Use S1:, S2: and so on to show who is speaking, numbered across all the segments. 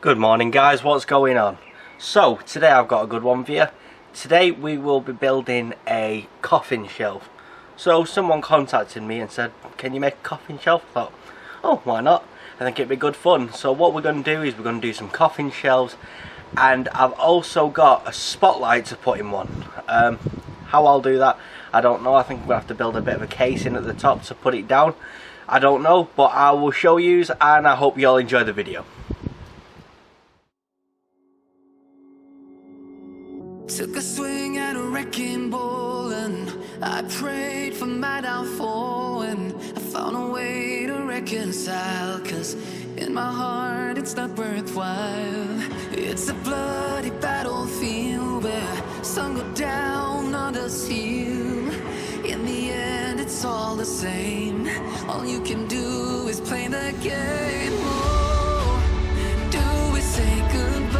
S1: Good morning guys, what's going on? So today I've got a good one for you. Today we will be building a coffin shelf. So someone contacted me and said, can you make a coffin shelf? I thought, oh, why not? I think it'd be good fun. So what we're going to do is we're going to do some coffin shelves, and I've also got a spotlight to put in one. How I'll do that, I don't know. I think we'll have to build a bit of a casing at the top to put it down. I don't know, but I will show you, and I hope you all enjoy the video.
S2: Took a swing at a wrecking ball and I prayed for my downfall, and I found a way to reconcile, 'cause in my heart it's not worthwhile. It's a bloody battlefield where some go down, others heal. In the end it's all the same. All you can do is play the game. Oh, do we say goodbye?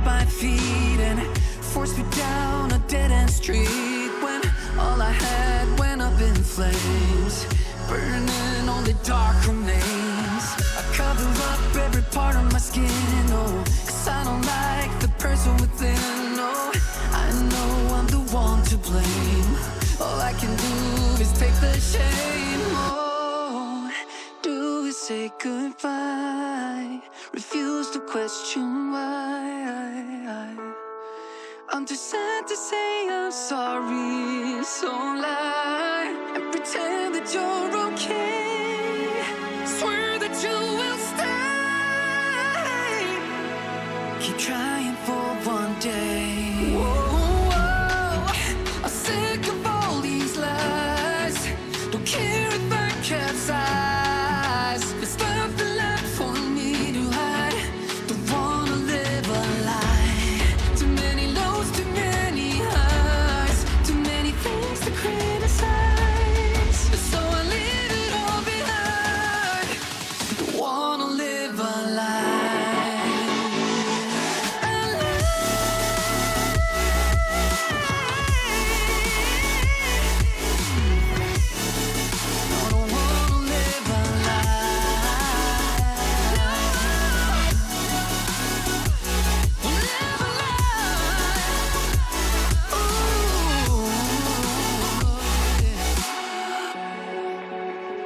S2: My feet and forced me down a dead-end street, when all I had went up in flames, burning only dark remains. I cover up every part of my skin, oh, 'cause I don't like the person within. Oh, I know I'm the one to blame. All I can do is take the shame. Oh, do we say goodbye? Refuse to question why. I'm too sad to say I'm sorry, so lie and pretend that you're okay. Swear that you will stay. Keep trying for one day. Whoa, I'm sick of all these lies. Don't care if I capsize. There's nothing left for me to hide. Don't wanna live a lie. Too many lows, too many highs, too many things to criticize. So I leave it all behind. Don't wanna live a lie.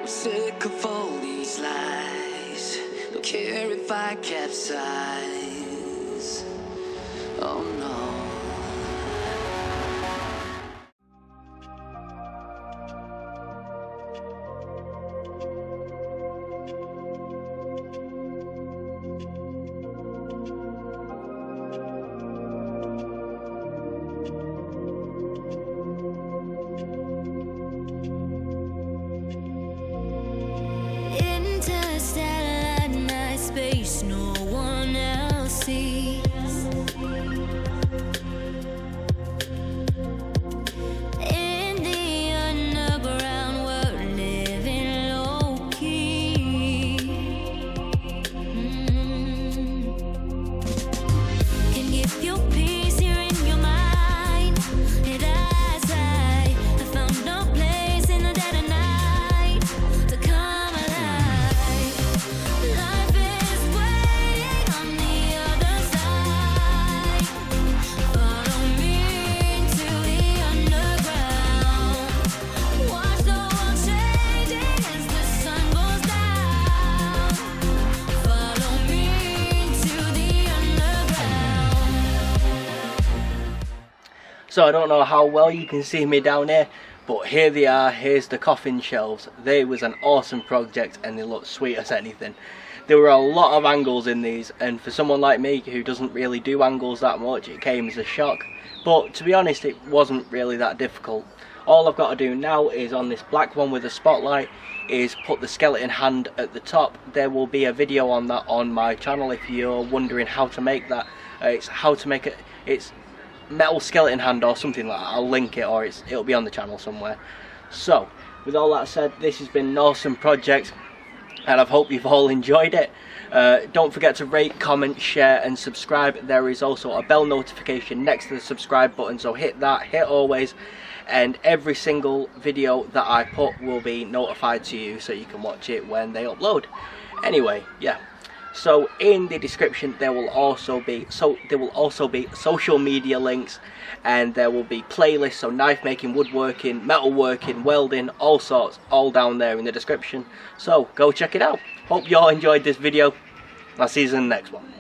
S2: Sick of all these lies. Don't care if I capsize. Oh no.
S3: No one else sees.
S1: So I don't know how well you can see me down here, but here they are. Here's the coffin shelves. They was an awesome project and they look sweet as anything. There were a lot of angles in these, and for someone like me who doesn't really do angles that much, it came as a shock. But to be honest, it wasn't really that difficult. All I've got to do now is, on this black one with a spotlight, is put the skeleton hand at the top. There will be a video on that on my channel if you're wondering how to make that. It's how to make it. It's metal skeleton hand or something like that. I'll link it, or it'll be on the channel somewhere. So with all that said, this has been an awesome project and I hope you've all enjoyed it. Don't forget to rate, comment, share and subscribe. There is also a bell notification next to the subscribe button, so hit that, hit always, and every single video that I put will be notified to you so you can watch it when they upload. Anyway, yeah. So in the description there will also be social media links, and there will be playlists, so knife making, woodworking, metalworking, welding, all sorts, all down there in the description. So go check it out. Hope you all enjoyed this video. I'll see you in the next one.